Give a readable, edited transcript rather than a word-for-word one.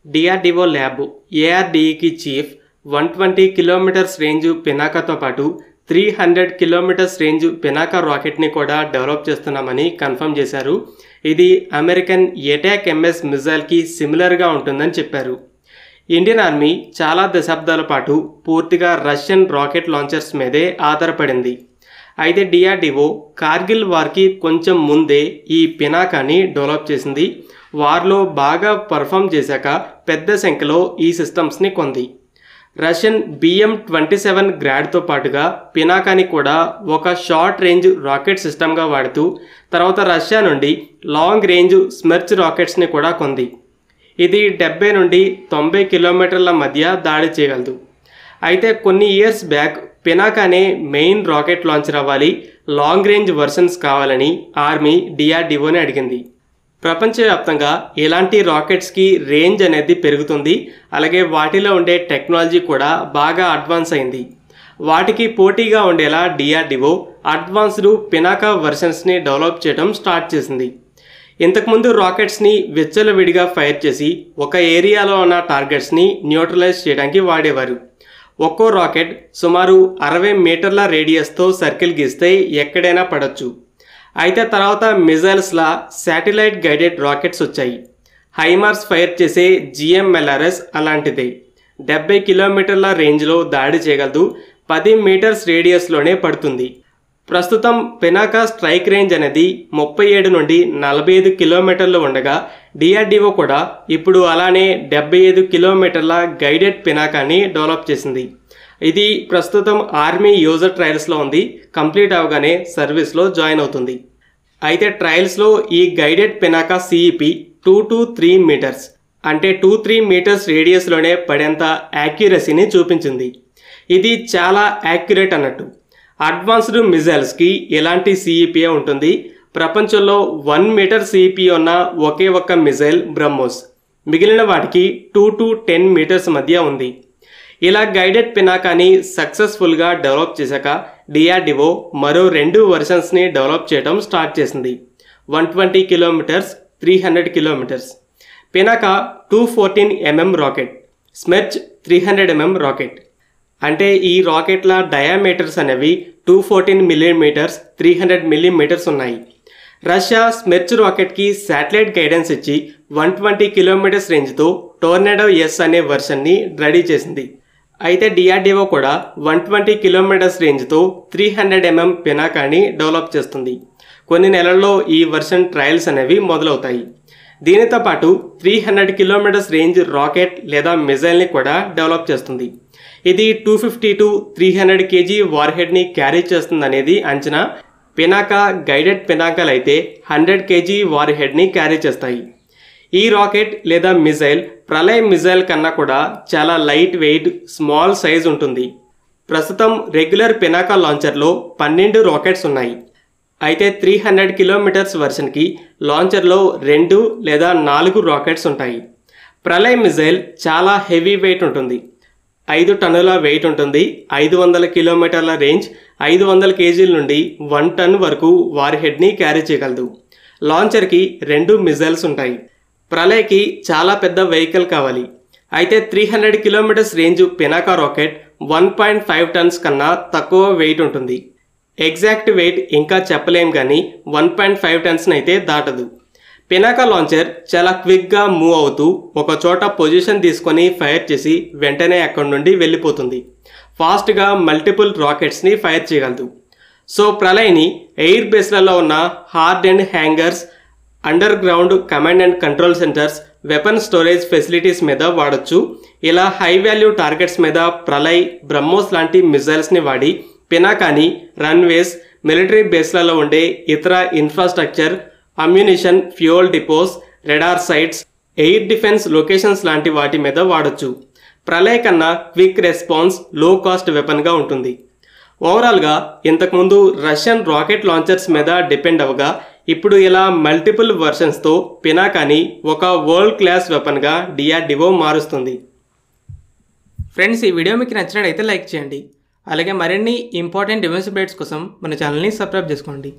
DRDO lab ఏఆర్డీఈకి chief 120 kilometres range పినాకాతో పాటు 300 కిలోమీటర్స్ రేంజ్ పినాకా రాకెట్ని కూడా డెవలప్ చేస్తున్నామని కన్ఫర్మ్ చేశారు. ఇది అమెరికన్ ఎటాక్ ఎంఎస్ మిజైల్కి సిమిలర్గా ఉంటుందని చెప్పారు. ఇండియన్ ఆర్మీ చాలా దశాబ్దాల పాటు పూర్తిగా రష్యన్ రాకెట్ లాంచర్స్ మీదే ఆధారపడింది. అయితే డిఆర్డిఓ కార్గిల్ వార్కి కొంచెం ముందే ఈ పినాకాని డెవలప్ చేసింది. వార్లో బాగా పర్ఫామ్ చేశాక పెద్ద సంఖ్యలో ఈ సిస్టమ్స్ని కొంది. రష్యన్ BM-27 గ్రాడ్తో పాటుగా పినాకాని కూడా ఒక షార్ట్ రేంజ్ రాకెట్ సిస్టమ్గా వాడుతూ తర్వాత రష్యా నుండి లాంగ్ రేంజ్ స్మెర్చ్ రాకెట్స్ని కూడా కొంది. ఇది 70 నుండి 90 కిలోమీటర్ల మధ్య దాడి చేయగలదు. అయితే కొన్ని ఇయర్స్ బ్యాక్ పినాకానే మెయిన్ రాకెట్ లాంచర్ అవ్వాలి, లాంగ్ రేంజ్ వర్షన్స్ కావాలని ఆర్మీ డిఆర్డిఓని అడిగింది. ప్రపంచవ్యాప్తంగా ఇలాంటి రాకెట్స్కి రేంజ్ అనేది పెరుగుతుంది. అలాగే వాటిలో ఉండే టెక్నాలజీ కూడా బాగా అడ్వాన్స్ అయింది. వాటికి పోటీగా ఉండేలా డిఆర్డిఓ అడ్వాన్స్డ్ పినాకా వర్షన్స్ని డెవలప్ చేయడం స్టార్ట్ చేసింది. ఇంతకుముందు రాకెట్స్ని విచ్చలవిడిగా ఫైర్ చేసి ఒక ఏరియాలో ఉన్న టార్గెట్స్ని న్యూట్రలైజ్ చేయడానికి వాడేవారు. ఒక్కో రాకెట్ సుమారు 60 మీటర్ల రేడియస్తో సర్కిల్ గీస్తే ఎక్కడైనా పడవచ్చు. అయితే తర్వాత మిజైల్స్లా శాటిలైట్ గైడెడ్ రాకెట్స్ వచ్చాయి. హైమార్స్ ఫైర్ చేసే GMLRS అలాంటిదే. 70 కిలోమీటర్ల రేంజ్లో దాడి చేయగలదు. 10 మీటర్స్ రేడియస్లోనే పడుతుంది. ప్రస్తుతం పినాకా స్ట్రైక్ రేంజ్ అనేది 37 నుండి 45 కిలోమీటర్లు ఉండగా డిఆర్డిఓ కూడా ఇప్పుడు అలానే 75 కిలోమీటర్ల గైడెడ్ పినాకాని డెవలప్ చేసింది. ఇది ప్రస్తుతం ఆర్మీ యూజర్ ట్రయల్స్లో ఉంది. కంప్లీట్ అవగానే సర్వీస్లో జాయిన్ అవుతుంది. అయితే ట్రయల్స్లో ఈ guided Pinaka CEP 2 to 3 metres అంటే 2-3 మీటర్స్ రేడియస్లోనే పడేంత యాక్యురసీని చూపించింది. ఇది చాలా యాక్యురేట్ అన్నట్టు. అడ్వాన్స్డ్ మిజైల్స్కి ఎలాంటి CEPA ఉంటుంది. ప్రపంచంలో 1 మీటర్ CEP ఉన్న ఒకే ఒక్క మిజైల్ బ్రహ్మోస్. మిగిలిన వాటికి 2 to 10 మీటర్స్ మధ్య ఉంది. ఇలా గైడెడ్ పినాకాని సక్సెస్ఫుల్గా డెవలప్ చేశాక డిఆర్డిఓ మరో 2 వర్షన్స్ని డెవలప్ చేయడం స్టార్ట్ చేసింది. 120 kilometres, 300 kilometres. Pinaka 214mm rocket, Smerch 300mm rocket. అంటే ఈ రాకెట్ల డయామీటర్స్ అనేవి 214 మిల్లీమీటర్స్, 300 మిల్లీమీటర్స్ ఉన్నాయి. రష్యా స్మెర్చ్ రాకెట్కి శాటిలైట్ గైడెన్స్ ఇచ్చి 120 కిలోమీటర్స్ రేంజ్తో టోర్నడో S అనే వర్షన్ని రెడీ చేసింది. అయితే డిఆర్డిఓ కూడా 120 కిలోమీటర్స్ రేంజ్తో 300mm పినాకాని డెవలప్ చేస్తుంది. కొన్ని నెలల్లో ఈ వర్షన్ ట్రయల్స్ అనేవి మొదలవుతాయి. దీనితో పాటు 300 కిలోమీటర్స్ రేంజ్ రాకెట్ లేదా మిజైల్ని కూడా డెవలప్ చేస్తుంది. ఇది 250 to 300 kg వార్ హెడ్ని క్యారీ చేస్తుందనేది అంచనా. పినాకా గైడెడ్ పినాకాలు అయితే 100 kg వార్ హెడ్ని క్యారీ చేస్తాయి. ఈ రాకెట్ లేదా మిజైల్ ప్రళయ్ మిజైల్ కన్నా కూడా చాలా లైట్ వెయిట్, స్మాల్ సైజ్ ఉంటుంది. ప్రస్తుతం రెగ్యులర్ పినాకా లాంచర్లో 12 రాకెట్స్ ఉన్నాయి. అయితే 300 కిలోమీటర్స్ వర్షన్కి లాంచర్లో 2 లేదా 4 రాకెట్స్ ఉంటాయి. ప్రళయ్ మిజైల్ చాలా హెవీ వెయిట్ ఉంటుంది. 5 టన్నుల వెయిట్ ఉంటుంది. 500 కిలోమీటర్ల రేంజ్, 500 kgల నుండి 1 టన్ వరకు వార్ హెడ్ని క్యారీ చేయగలదు. లాంచర్కి 2 మిజైల్స్ ఉంటాయి. ప్రళయ్కి చాలా పెద్ద వెహికల్ కావాలి. అయితే 300 kilometres range Pinaka rocket 1.5 turns కన్నా తక్కువ వెయిట్ ఉంటుంది. ఎగ్జాక్ట్ వెయిట్ ఇంకా చెప్పలేం కానీ 1.5 టన్స్ని అయితే దాటదు. పినాకా లాంచర్ చాలా క్విక్గా మూవ్ అవుతూ ఒక చోట పొజిషన్ తీసుకొని ఫైర్ చేసి వెంటనే అక్కడి నుండి వెళ్ళిపోతుంది. ఫాస్ట్గా మల్టిపుల్ రాకెట్స్ని ఫైర్ చేయగలదు. సో ప్రళయ్ని ఎయిర్ బేస్లలో ఉన్న hard and hangers, under ground command and control centres, weapon storage facilities మీద వాడచ్చు. ఇలా హై వాల్యూ టార్గెట్స్ మీద ప్రళయ్, బ్రహ్మోస్ లాంటి మిజైల్స్ని వాడి పినాకాని రన్వేస్, మిలిటరీ బేస్లలో ఉండే ఇతర infrastructure, ammunition, fuel depots, radar sites, air defence locations లాంటి వాటి మీద వాడచ్చు. ప్రళయ్ కన్నా క్విక్ రెస్పాన్స్, లో కాస్ట్ వెపన్గా ఉంటుంది. ఓవరాల్గా ఇంతకుముందు రష్యన్ రాకెట్ లాంచర్స్ మీద డిపెండ్ అవ్వగా ఇప్పుడు ఇలా మల్టిపుల్ వర్షన్స్తో పినాకాని ఒక వరల్డ్ క్లాస్ వెపన్గా డిఆర్డిఓ మారుస్తుంది. ఫ్రెండ్స్, ఈ వీడియో మీకు నచ్చినట్లయితే లైక్ చేయండి. అలాగే మరిన్ని ఇంపార్టెంట్ డిఫెన్స్ అప్డేట్స్ కోసం మన ఛానల్ని సబ్స్క్రైబ్ చేసుకోండి.